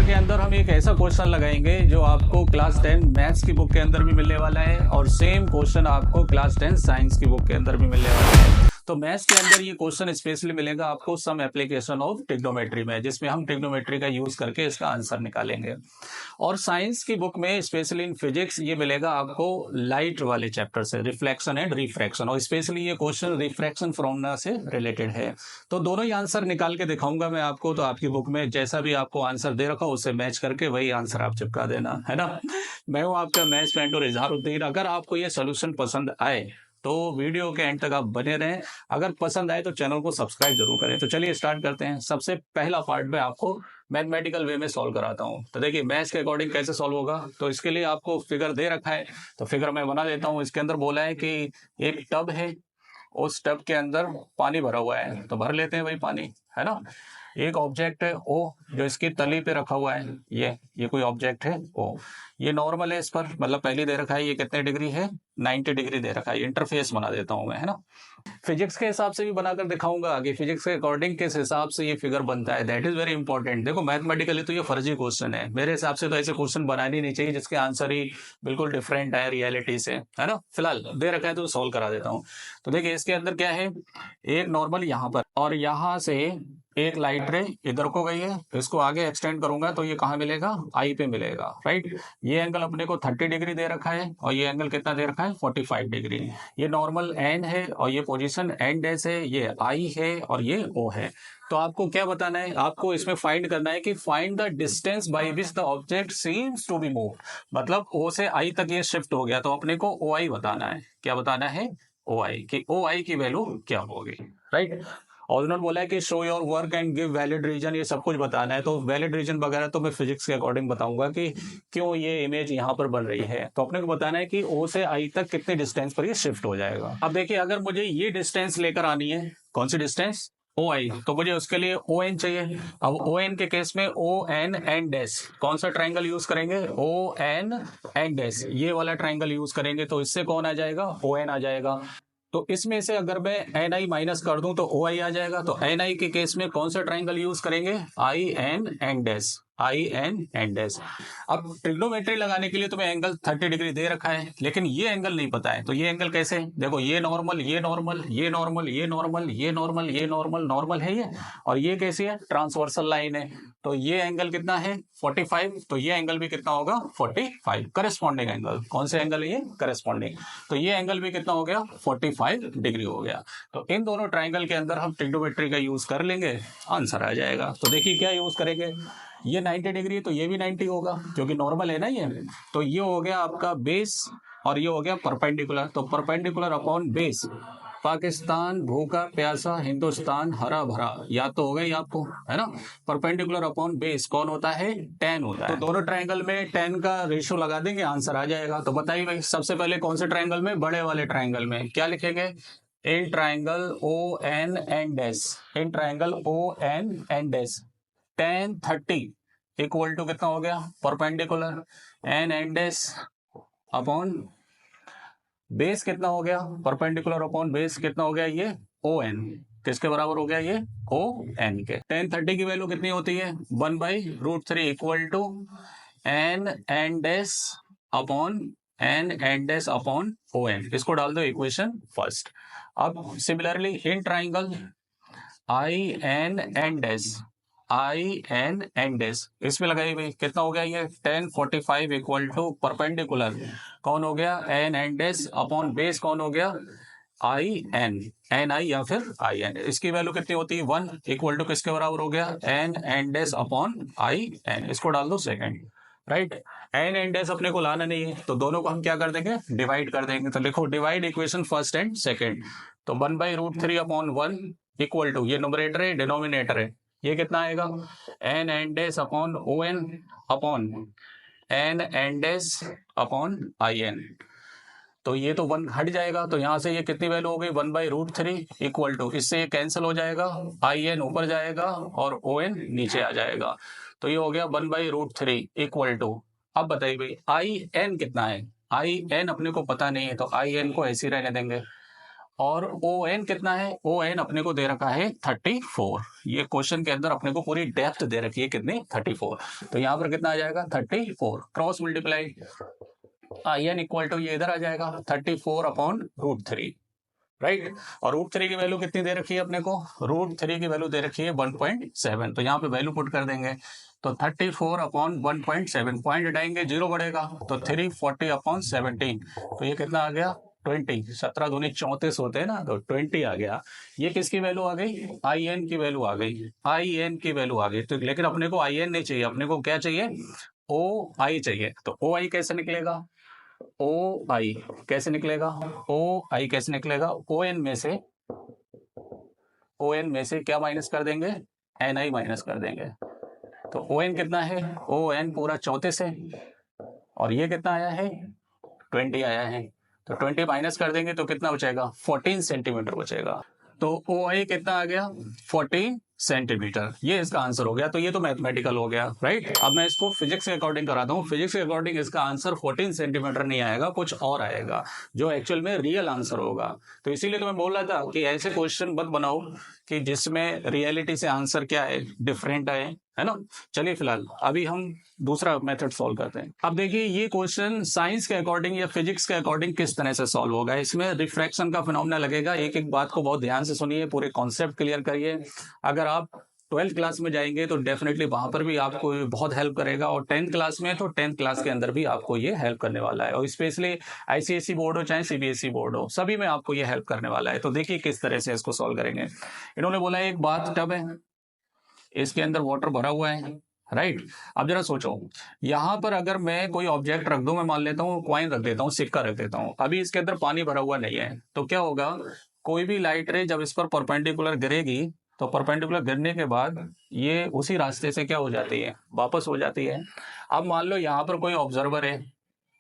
Chapter के अंदर हम एक ऐसा क्वेश्चन लगाएंगे जो आपको क्लास 10 मैथ्स की बुक के अंदर भी मिलने वाला है और सेम क्वेश्चन आपको क्लास 10 साइंस की बुक के अंदर भी मिलने वाला है। तो मैथ्स के अंदर ये क्वेश्चन स्पेशली मिलेगा आपको सम एप्लीकेशन ऑफ ट्रिग्नोमेट्री में, जिसमें हम ट्रिग्नोमेट्री का यूज करके इसका आंसर निकालेंगे। और साइंस की बुक में स्पेशली इन फिजिक्स ये मिलेगा आपको लाइट वाले चैप्टर से, रिफ्लेक्शन एंड रिफ्रैक्शन, और स्पेशली ये क्वेश्चन रिफ्रैक्शन फॉर्मूला से रिलेटेड है। तो दोनों ही आंसर निकाल के दिखाऊंगा मैं आपको, तो आपकी बुक में जैसा भी आपको आंसर दे रखा हो उससे मैच करके वही आंसर आप चिपका देना, है ना। मैं हूं आपका मैथ्स मेंटर इजहारुद्दीन। अगर आपको ये सोल्यूशन पसंद आए तो वीडियो के एंड तक आप बने रहें। अगर पसंद आए तो चैनल को सब्सक्राइब जरूर करें। तो चलिए स्टार्ट करते हैं। सबसे पहला पार्ट में आपको मैथमेटिकल वे में सॉल्व कराता हूं। तो देखिए मैथ्स के अकॉर्डिंग कैसे सॉल्व होगा। तो इसके लिए आपको फिगर दे रखा है, तो फिगर मैं बना देता हूं। इसके अंदर बोला है कि एक टब है, उस टब के अंदर पानी भरा हुआ है, तो भर लेते हैं भाई पानी, है ना। एक ऑब्जेक्ट है ओ, जो इसकी तली पे रखा हुआ है, ये कोई ऑब्जेक्ट है ओ। ये नॉर्मल है इस पर, मतलब पहले दे रखा है ये कितने डिग्री है, 90 डिग्री दे रखा है। इंटरफेस बना देता हूं मैं, है ना। फिजिक्स के हिसाब से भी बनाकर दिखाऊंगा आगे, फिजिक्स के अकॉर्डिंग किस हिसाब से ये फिगर बनता है, दैट इज वेरी इंपॉर्टेंट। देखो मैथमेटिकली तो ये फर्जी क्वेश्चन है, मेरे हिसाब से तो ऐसे क्वेश्चन बनाने नहीं चाहिए जिसके आंसर ही बिल्कुल डिफरेंट है रियलिटी से, है ना। फिलहाल दे रखा है तो सॉल्व करा देता हूँ। तो देखिए इसके अंदर क्या है, एक नॉर्मल यहाँ पर, और यहाँ से एक लाइट रे इधर को गई है, इसको आगे एक्सटेंड करूंगा तो ये कहाँ मिलेगा, आई पे मिलेगा, राइट। ये एंगल अपने को 30 डिग्री दे रखा है और ये एंगल कितना दे रखा है, 45 डिग्री। ये नॉर्मल एन है और ये पोजीशन एन डैश है, ये आई है और ये ओ है। तो आपको क्या बताना है, आपको इसमें फाइंड करना है कि find the distance by which the object seems to be move. मतलब ओ से आई तक ये शिफ्ट हो गया, तो अपने को ओ आई बताना है। क्या बताना है, ओ आई, कि ओ आई की वैल्यू क्या होगी, राइट। और उन्होंने बोला है कि show your work and give valid reason, ये सब कुछ बताना है। तो वैलिड रीजन वगैरह तो मैं फिजिक्स के अकॉर्डिंग बताऊंगा कि क्यों ये इमेज यहाँ पर बन रही है। तो अपने को बताना है कि ओ से आई तक कितने डिस्टेंस पर ये शिफ्ट हो जाएगा। अब देखिए अगर मुझे ये डिस्टेंस लेकर आनी है, कौन सी डिस्टेंस, ओ आई, तो मुझे उसके लिए ओ एन चाहिए। अब ओ एन के केस में ओ एन एंड डैश, कौन सा ट्राइंगल यूज करेंगे, ओ एन एंड डैश, ये वाला ट्राइंगल यूज करेंगे। तो इससे कौन आ जाएगा, ओ एन आ जाएगा। तो इसमें से अगर मैं एन आई माइनस कर दूं तो ओ आई आ जाएगा। तो एन आई के केस में कौन सा ट्राइंगल यूज करेंगे, I N and dash, I N and dash. अब ट्रिग्नोमेट्री लगाने के लिए तुम्हें एंगल 30 डिग्री दे रखा है, लेकिन ये एंगल नहीं पता है। तो ये एंगल कैसे, देखो ये नॉर्मल, ये नॉर्मल, ये नॉर्मल, ये नॉर्मल, ये नॉर्मल, ये नॉर्मल, नॉर्मल है ये, और ये कैसी है, ट्रांसवर्सल लाइन है। तो ये एंगल कितना है, 45। तो ये एंगल भी कितना होगा, 45। करस्पॉन्डिंग एंगल, कौन से एंगल है ये, करस्पॉन्डिंग। तो ये एंगल भी कितना हो गया, 45 डिग्री हो गया। तो इन दोनों ट्राइंगल के अंदर हम ट्रिग्नोमेट्री का यूज कर लेंगे, आंसर आ जाएगा। तो देखिए क्या यूज करेंगे, ये 90 डिग्री है तो ये भी 90 होगा क्योंकि नॉर्मल है ना ये। तो ये हो गया आपका बेस और ये हो गया परपेंडिकुलर। तो परपेंडिकुलर अपॉन बेस, पाकिस्तान भूखा प्यासा, हिंदुस्तान हरा भरा, याद तो हो गई आपको, है ना। परपेंडिकुलर अपॉन बेस कौन होता है, 10 होता है। तो दोनों ट्राइंगल में 10 का रेशियो लगा देंगे, आंसर आ जाएगा। तो बताइए भाई सबसे पहले कौन से ट्राइंगल में, बड़े वाले ट्राइंगल में क्या लिखेंगे, in triangle O N and dash, in triangle O N and dash, 10 30 equal to कितना हो गया, perpendicular N and dash upon base कितना हो गया, परपेंडिकुलर अपॉन बेस कितना हो गया, ये ओ एन, किसके बराबर हो गया, ये ओ एन के। 10 30 की वैल्यू कितनी होती है, 1/√3 equal to N N dash upon N N dash upon O N. इसको डाल दो इक्वेशन फर्स्ट। अब similarly in triangle I N N dash, I N N dash, इसमें लगाई भाई कितना हो गया, ये 10 45 इक्वल टू परपेंडिकुलर कौन हो गया, N N dash upon base कौन हो गया, आई एन, एन आई या फिर आई एन। इसकी वैल्यू कितनी होती है, 1 इक्वल टू किसके बराबर हो गया, N N dash upon I N. इसको डाल दो second, right. N N dash अपने को लाना नहीं है तो दोनों को हम क्या कर देंगे, डिवाइड कर देंगे। तो लिखो divide equation first and second. तो 1/√3 अपॉन 1 इक्वल टू, ये न्यूमरेटर है डिनोमिनेटर है, ये कितना आएगा, N N dash upon O N upon N N dash upon I N. तो ये तो 1 हट जाएगा, तो यहां से ये कितनी वैल्यू हो गई, 1/√3 इक्वल टू, इससे ये कैंसिल हो जाएगा, आई एन ऊपर जाएगा और ओ एन नीचे आ जाएगा। तो ये हो गया 1/√3 इक्वल टू, अब बताइए भाई आई एन कितना है, आई एन अपने को पता नहीं है तो आई एन को ऐसे रहने देंगे। और ओ एन कितना है, ओ एन अपने को दे रखा है 34। ये क्वेश्चन के अंदर अपने को पूरी डेप्थ दे रखी है कितनी, 34। तो यहाँ पर कितना आ जाएगा 34, cross multiply I N equal to ये इधर आ जाएगा 34/√3, राइट। और √3 की वैल्यू कितनी दे रखी है अपने को, √3 की वैल्यू दे रखी है 1.7। तो यहाँ पे वैल्यू पुट कर देंगे, तो 34/1.7, पॉइंट हटाएंगे 0 बढ़ेगा, तो 340/17। तो ये कितना आ गया 20, 17 दूनी 34 होते हैं ना, तो 20 आ गया। ये किसकी वैल्यू आ गई, आई एन की वैल्यू आ गई, आई एन की वैल्यू आ गई। तो लेकिन अपने को आई एन नहीं चाहिए, अपने को क्या चाहिए, ओ आई चाहिए। तो ओ आई कैसे निकलेगा, ओ आई कैसे निकलेगा, ओ आई कैसे निकलेगा, ओ एन में से क्या माइनस कर देंगे, एन आई माइनस कर देंगे। तो ओ एन कितना है, ओ एन पूरा 34 है, और ये कितना आया है 20 आया है। तो 20 माइनस कर देंगे तो कितना बचेगा, 14 सेंटीमीटर बचेगा। तो ओ आई कितना आ गया 14 सेंटीमीटर, ये इसका आंसर हो गया। तो ये तो मैथमेटिकल हो गया, राइट। अब मैं इसको फिजिक्स के अकॉर्डिंग कराता हूँ। फिजिक्स के अकॉर्डिंग इसका आंसर 14 सेंटीमीटर नहीं आएगा, कुछ और आएगा जो एक्चुअल में रियल आंसर होगा। तो इसीलिए तो मैं बोल रहा था कि ऐसे क्वेश्चन मत बनाओ कि जिसमें रियलिटी से आंसर क्या है, डिफरेंट है ना। चलिए फिलहाल अभी हम दूसरा मेथड सॉल्व करते हैं। अब देखिए ये क्वेश्चन साइंस के अकॉर्डिंग या फिजिक्स के अकॉर्डिंग किस तरह से सॉल्व होगा। इसमें रिफ्रैक्शन का फिनोमेना लगेगा। एक एक बात को बहुत ध्यान से सुनिए, पूरे कॉन्सेप्ट क्लियर करिए। अगर आप 12th क्लास में जाएंगे तो डेफिनेटली वहां पर भी आपको बहुत हेल्प करेगा, और 10th क्लास में तो 10th क्लास के अंदर भी आपको ये हेल्प करने वाला है। और स्पेशली आईसीएसई बोर्ड हो चाहे सीबीएसई बोर्ड हो, सभी में आपको ये हेल्प करने वाला है। तो देखिए किस तरह से इसको सॉल्व करेंगे। इन्होंने बोला एक बाथ टब है, इसके अंदर वाटर भरा हुआ है, राइट। अब जरा सोचो, यहां पर अगर मैं कोई ऑब्जेक्ट रख दूं, मैं मान लेता हूँ कॉइन रख देता हूँ, सिक्का रख देता हूँ, अभी इसके अंदर पानी भरा हुआ नहीं है, तो क्या होगा, कोई भी लाइट रे जब इस पर परपेंडिकुलर गिरेगी तो परपेंडिकुलर गिरने के बाद ये उसी रास्ते से क्या हो जाती है, वापस हो जाती है। अब मान लो यहाँ पर कोई ऑब्जर्वर है,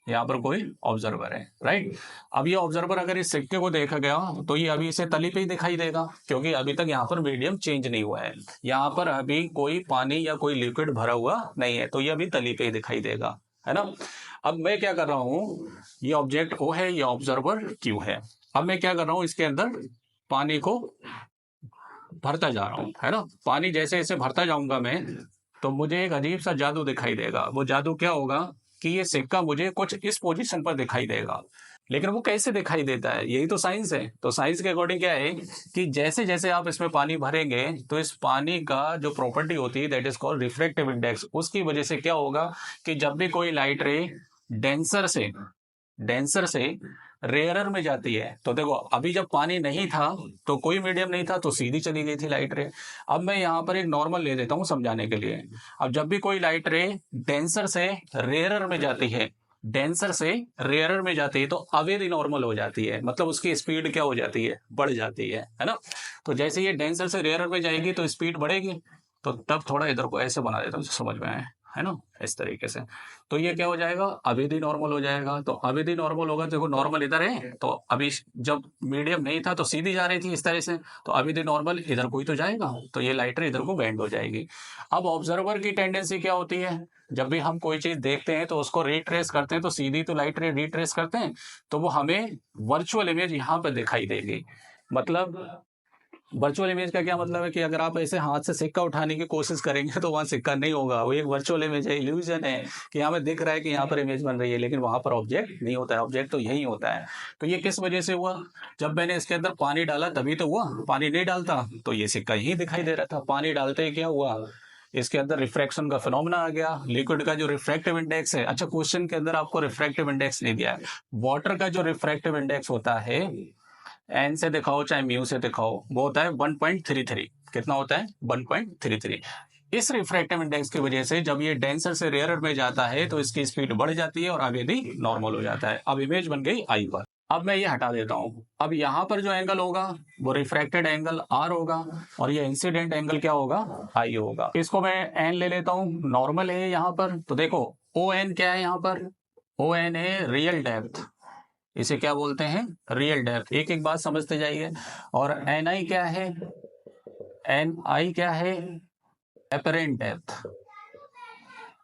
यहाँ पर कोई ऑब्जर्वर है, राइट। अब ये ऑब्जर्वर अगर इस सिक्के को देखा गया तो ये अभी इसे तली पे ही दिखाई देगा, क्योंकि अभी तक यहाँ पर मीडियम चेंज नहीं हुआ है, यहाँ पर अभी कोई पानी या कोई लिक्विड भरा हुआ नहीं है, तो ये अभी तली पे ही दिखाई देगा, है ना। अब मैं क्या कर रहा हूँ, ये ऑब्जेक्ट O है, ये ऑब्जर्वर Q है। अब मैं क्या कर रहा हूँ, इसके अंदर पानी को भरता जा रहा हूँ, है ना। पानी जैसे जैसे भरता जाऊंगा मैं, तो मुझे एक अजीब सा जादू दिखाई देगा। वो जादू क्या होगा कि ये सिक्का मुझे कुछ इस पोजीशन पर दिखाई देगा। लेकिन वो कैसे दिखाई देता है, यही तो साइंस है। तो साइंस के अकॉर्डिंग क्या है कि जैसे जैसे आप इसमें पानी भरेंगे तो इस पानी का जो प्रॉपर्टी होती है that is called refractive index, उसकी वजह से क्या होगा कि जब भी कोई लाइट रे डेंसर से रेयरर में जाती है, तो देखो अभी जब पानी नहीं था तो कोई मीडियम नहीं था, तो सीधी चली गई थी लाइट रे। अब मैं यहाँ पर एक नॉर्मल ले देता हूँ समझाने के लिए। अब जब भी कोई लाइट रे डेंसर से रेयरर में जाती है, तो अवेरी नॉर्मल हो जाती है, मतलब उसकी स्पीड क्या हो जाती है, बढ़ जाती है ना। तो जैसे ये डेंसर से रेयरर में जाएगी तो स्पीड बढ़ेगी। तो तब थोड़ा इधर को ऐसे बना देता हूँ समझ में आए, है ना, इस तरीके से। तो ये क्या हो जाएगा, अभी नॉर्मल हो जाएगा। तो अभी नॉर्मल होगा, देखो नॉर्मल इधर है, तो अभी जब मीडियम नहीं था तो सीधी जा रही थी इस तरह से, तो अभी नॉर्मल इधर कोई तो जाएगा, तो ये लाइटर इधर को बेंड हो जाएगी। अब ऑब्जर्वर की टेंडेंसी क्या होती है, जब भी हम कोई चीज देखते हैं तो उसको रिट्रेस करते हैं, तो सीधी तो लाइट रे रिट्रेस करते हैं, तो वो हमें वर्चुअल इमेज यहाँ पे दिखाई देगी। मतलब वर्चुअल इमेज का क्या मतलब है कि अगर आप ऐसे हाथ से सिक्का उठाने की कोशिश करेंगे तो वहां सिक्का नहीं होगा, वो एक वर्चुअल इमेज है, इल्यूजन है कि यहाँ पे दिख रहा है कि यहाँ पर इमेज बन रही है, लेकिन वहां पर ऑब्जेक्ट नहीं होता है, ऑब्जेक्ट तो यही होता है। तो ये किस वजह से हुआ, जब मैंने इसके अंदर पानी डाला तभी तो हुआ, पानी नहीं डालता तो ये सिक्का यही दिखाई दे रहा था। पानी डालते ही क्या हुआ, इसके अंदर रिफ्रैक्शन का फिनोमेना आ गया। लिक्विड का जो रिफ्रैक्टिव इंडेक्स है, अच्छा क्वेश्चन के अंदर आपको रिफ्रैक्टिव इंडेक्स नहीं दिया है, वाटर का जो रिफ्रैक्टिव इंडेक्स होता है, एन से दिखाओ चाहे म्यू से दिखाओ, वो होता है 1.33। कितना होता है 1.33। इस रिफ्रैक्टिव इंडेक्स की वजह से जब ये डेंसर से रेयरर में जाता है तो इसकी स्पीड बढ़ जाती है और आगे भी नॉर्मल हो जाता है। अब इमेज बन गई आई पर। अब मैं ये हटा देता हूं, अब यहाँ पर जो एंगल होगा वो रिफ्रैक्टेड एंगल आर होगा और ये इंसिडेंट एंगल क्या होगा, आई होगा। इसको मैं एन ले लेता हूं, नॉर्मल है यहाँ पर। तो देखो ओ एन क्या है यहाँ पर, ओ एन है रियल डेप्थ, इसे क्या बोलते हैं, रियल डेप्थ। एक एक बात समझते जाइए। और एन आई क्या है, एन आई क्या है, एपरेंट डेप्थ,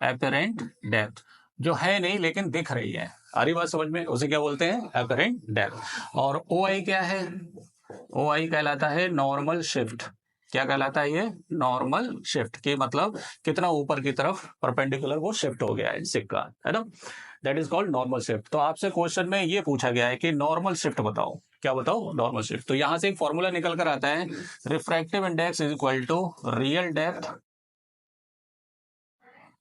एपरेंट डेप्थ जो है नहीं लेकिन दिख रही है, आ रही बात समझ में, उसे क्या बोलते हैं, एपरेंट डेप्थ। और ओ आई क्या है, ओ आई कहलाता है नॉर्मल शिफ्ट। क्या कहलाता है ये? नॉर्मल शिफ्ट, की मतलब कितना ऊपर की तरफ परपेंडिकुलर वो शिफ्ट हो गया है सिक्का, है ना, that is called normal shift. तो आपसे क्वेश्चन में ये पूछा गया है कि नॉर्मल शिफ्ट बताओ, क्या बताओ? Normal shift. तो यहां से एक फॉर्मूला निकल कर आता है, refractive index is equal to real depth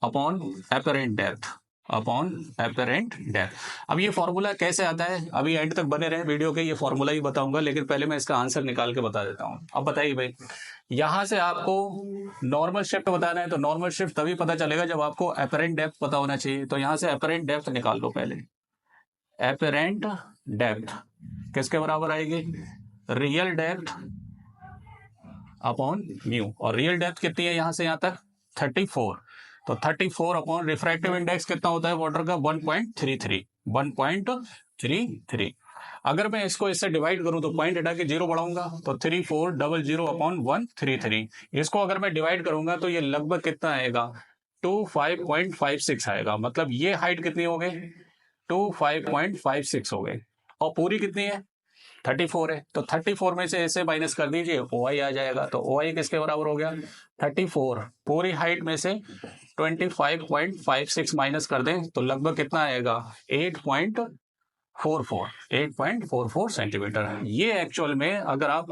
upon apparent depth, upon apparent depth. अब ये फॉर्मूला कैसे आता है, अभी एंड तक बने रहे वीडियो के, ये फॉर्मूला ही बताऊंगा, लेकिन पहले मैं इसका आंसर निकाल के बता देता हूं। अब बताइए भाई, यहां से आपको नॉर्मल शिफ्ट बताना है, तो नॉर्मल शिफ्ट तभी पता चलेगा जब आपको एपरेंट डेप्थ पता होना चाहिए। तो यहां से एपरेंट डेप्थ निकाल लो पहले। एपरेंट डेप्थ किसके बराबर आएगी? Real depth upon mu. और रियल डेप्थ कितनी है यहां से यहां तक? 34। तो 34 अपॉन रिफ्रैक्टिव इंडेक्स कितना होता है वाटर का? 1.33, 1.33। अगर मैं इसको इससे डिवाइड करूं तो पॉइंट हटा के जीरो बढ़ाऊंगा, तो 3400 अपॉन 133। इसको अगर मैं डिवाइड करूंगा तो ये लगभग कितना आएगा? 25.56 आएगा। मतलब ये हाइट कितनी हो गई? 25.56 हो गई। और पूरी कितनी है? 34 है। तो 34 में से ऐसे माइनस कर दीजिए, ओ आई आ जाएगा। तो ओ आई किसके बराबर हो गया? 34। पूरी हाइट में से 25.56 माइनस कर दें तो लगभग कितना आएगा? 8.44 सेंटीमीटर। ये एक्चुअल में अगर आप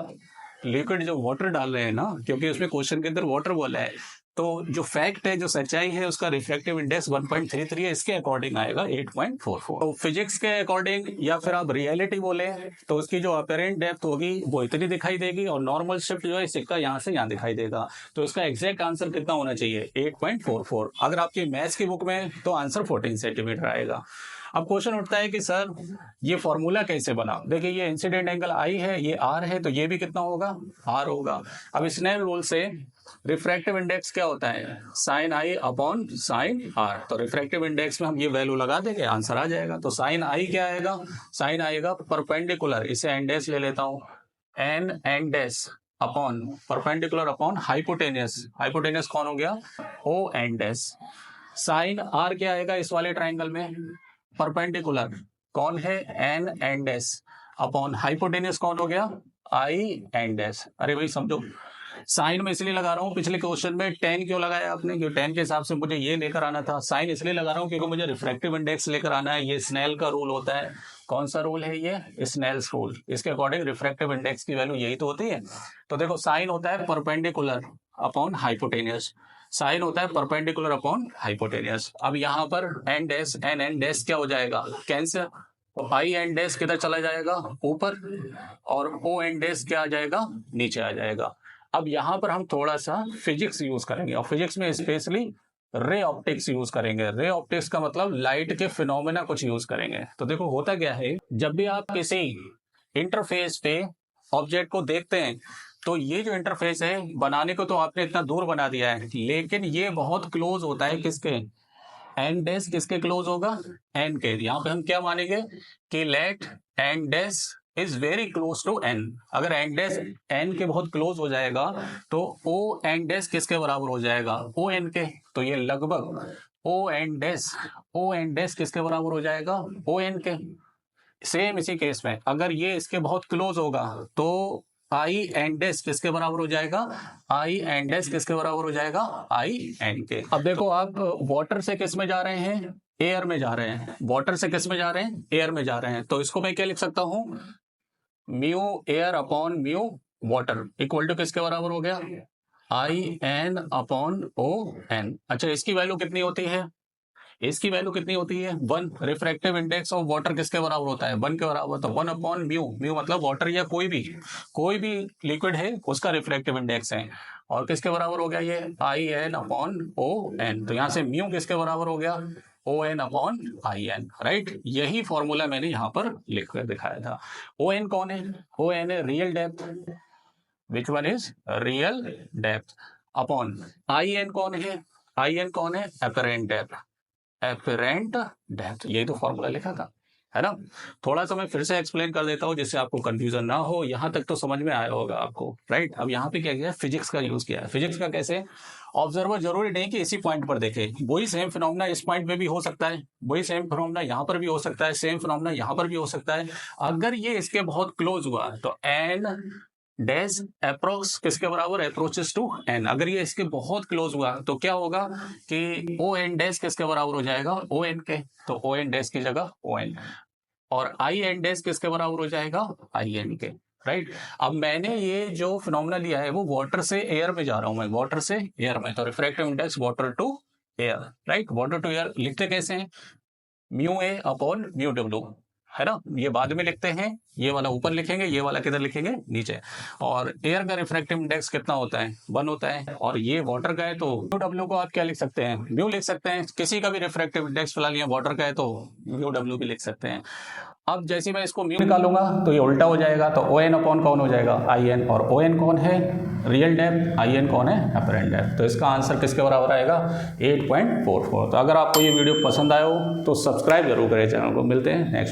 लिक्विड जो वाटर डाल रहे हैं ना, क्योंकि उसमें क्वेश्चन के अंदर वाटर बोला है, तो जो फैक्ट है, जो सच्चाई है, उसका रिफ्रैक्टिव इंडेक्स 1.33 है, इसके अकॉर्डिंग आएगा 8.44। तो फिजिक्स के अकॉर्डिंग या फिर आप रियलिटी बोले तो उसकी जो अपेरेंट डेप्थ होगी वो इतनी दिखाई देगी, और नॉर्मल शिफ्ट जो है सिक्का यहाँ से यहाँ दिखाई देगा। तो इसका एग्जैक्ट आंसर कितना होना चाहिए? 8.44। अगर आपकी मैथ्स की बुक में तो आंसर 14 सेंटीमीटर आएगा। अब क्वेश्चन उठता है कि सर ये फॉर्मूला कैसे बना? देखिए ये इंसिडेंट एंगल आई है, ये आर है, तो ये भी कितना होगा? आर होगा। अब स्नेल रूल से रिफ्रैक्टिव इंडेक्स क्या होता है? Sine I upon sine R. तो रिफ्रैक्टिव इंडेक्स में हम ये वैल्यू लगा देंगे, आंसर आ जाएगा। तो साइन आई क्या आएगा? साइन आएगा परपेंडिकुलर, इसे एन डैश ले लेता हूं, N dash upon perpendicular upon hypotenuse. Hypotenuse कौन हो गया? O N dash. Sine R क्या आएगा इस वाले ट्राइंगल में? परपेंडिकुलर कौन है? एन डैश अपॉन हाइपोटेनियस कौन हो गया? I N dash. अरे भाई समझो, साइन में इसलिए लगा रहा हूँ, पिछले क्वेश्चन में टेन क्यों लगाया आपने? क्योंकि टेन के हिसाब से मुझे ये लेकर आना था। साइन इसलिए लगा रहा हूँ क्योंकि मुझे रिफ्रैक्टिव इंडेक्स लेकर आना है। ये स्नेल का रूल होता है। कौन सा रूल है ये? Snell's rule. इसके अकॉर्डिंग रिफ्रैक्टिव इंडेक्स की वैल्यू यही तो होती है। तो देखो साइन होता है परपेंडिकुलर अपॉन हाइपोटेनियस, साइन होता है परपेंडिकुलर अपॉन हाइपोटेनियस। अब यहाँ पर एन डैश एन डैश क्या हो जाएगा? कैंसिल। तो आई एन डैश किधर चला जाएगा? ऊपर। और ओ एन डैश क्या आ जाएगा? नीचे आ जाएगा। अब यहाँ पर हम थोड़ा सा फिजिक्स यूज करेंगे, और फिजिक्स में स्पेशली रे ऑप्टिक्स यूज करेंगे। रे ऑप्टिक्स का मतलब लाइट के फिनोमेना कुछ यूज करेंगे। तो देखो होता क्या है, जब भी आप किसी इंटरफेस पे ऑब्जेक्ट को देखते हैं, तो ये जो इंटरफेस है बनाने को तो आपने इतना दूर बना दिया है, लेकिन ये बहुत क्लोज होता है किसके? एन डैश किसके क्लोज होगा? एन के। यहाँ पे हम क्या मानेंगे कि let N dash is very close to N. अगर एन डैश एन के बहुत क्लोज हो जाएगा तो ओ एन डैश किसके बराबर हो जाएगा? ओ एन के। तो ये लगभग ओ एन डैश किसके बराबर हो जाएगा? ओ एन के। सेम इसी केस में अगर ये इसके बहुत क्लोज होगा तो आई एन डैश किसके बराबर हो जाएगा? आई एन डैश किसके बराबर हो जाएगा? आई एन के। अब देखो आप वाटर से किस में जा रहे हैं? एयर में जा रहे हैं। वाटर से किस में जा रहे हैं? एयर में जा रहे हैं। तो इसको मैं क्या लिख सकता हूं? Mu air upon mu water equal to किसके बराबर हो गया? I N upon O N. अच्छा इसकी वैल्यू कितनी होती है? इसकी वैल्यू कितनी होती है? 1। रिफ्रैक्टिव इंडेक्स ऑफ वाटर किसके बराबर होता है? 1 के बराबर। तो 1 अपॉन म्यू, म्यू मतलब वाटर या कोई भी लिक्विड है उसका रिफ्रैक्टिव इंडेक्स है। और किसके बराबर हो गया ये? I N upon O N. तो यहाँ से म्यू किसके बराबर हो गया? O N upon I N. Right, यही फॉर्मूला मैंने यहाँ पर लिख कर दिखाया था। ओ एन कौन है? ओ एन है real depth. Which one is real depth upon I N कौन है? आई एन कौन है? Apparent depth. एपरेंट डेप्थ, यही तो फॉर्मूला लिखा था, है ना। थोड़ा सा मैं फिर से एक्सप्लेन कर देता हूँ जिससे आपको कंफ्यूजन ना हो। यहाँ तक तो समझ में आया होगा आपको, राइट। अब यहाँ पे क्या किया? फिजिक्स का यूज किया है। फिजिक्स का कैसे? ऑब्जर्वर जरूरी नहीं कि इसी पॉइंट पर देखे, वही सेम फिनोमेना इस पॉइंट पे भी हो सकता है, वही सेम फिनोमेना यहाँ पर भी हो सकता है, सेम फिनोमेना यहाँ पर भी हो सकता है। अगर ये इसके बहुत क्लोज हुआ तो एन डैश अप्रोक्स किसके बराबर, अप्रोचेस टू एन। अगर ये इसके बहुत क्लोज हुआ तो क्या होगा कि ओ एन डैश किसके बराबर हो जाएगा, ओ एन के, तो ओ एन डैश की जगह ओ एन, और आई एन डैश किसके बराबर हो जाएगा, आई एन के, राइट। अब मैंने ये जो फिनोमेना लिया है वो वाटर से एयर में जा रहा हूं मैं, वाटर से एयर में, तो refractive index water to air, right. Water to air लिखते कैसे हैं, mu A upon mu W, है ना, ये बाद में लिखते हैं, ये वाला ऊपर लिखेंगे, ये वाला किधर लिखेंगे, नीचे। और एयर का रिफ्रैक्टिव इंडेक्स कितना होता है, 1 होता है, और ये वाटर का है तो म्यू डब्ल्यू को आप क्या लिख सकते हैं, म्यू लिख सकते हैं। किसी का भी रिफ्रैक्टिव इंडेक्स फिलहाल ये वाटर का है तो म्यू डब्ल्यू भी लिख सकते हैं। अब जैसे मैं इसको म्यू निकालूंगा तो ये उल्टा हो जाएगा, तो ओ एन अपॉन कौन हो जाएगा, आई एन, और ओ एन कौन है, रियल डेप्थ, आई एन कौन है, अपरेंट डेप्थ। तो इसका आंसर किसके बराबर आएगा, 8.44। तो अगर आपको ये वीडियो पसंद आया हो तो सब्सक्राइब जरूर करें चैनल को। मिलते हैं नेक्स्ट।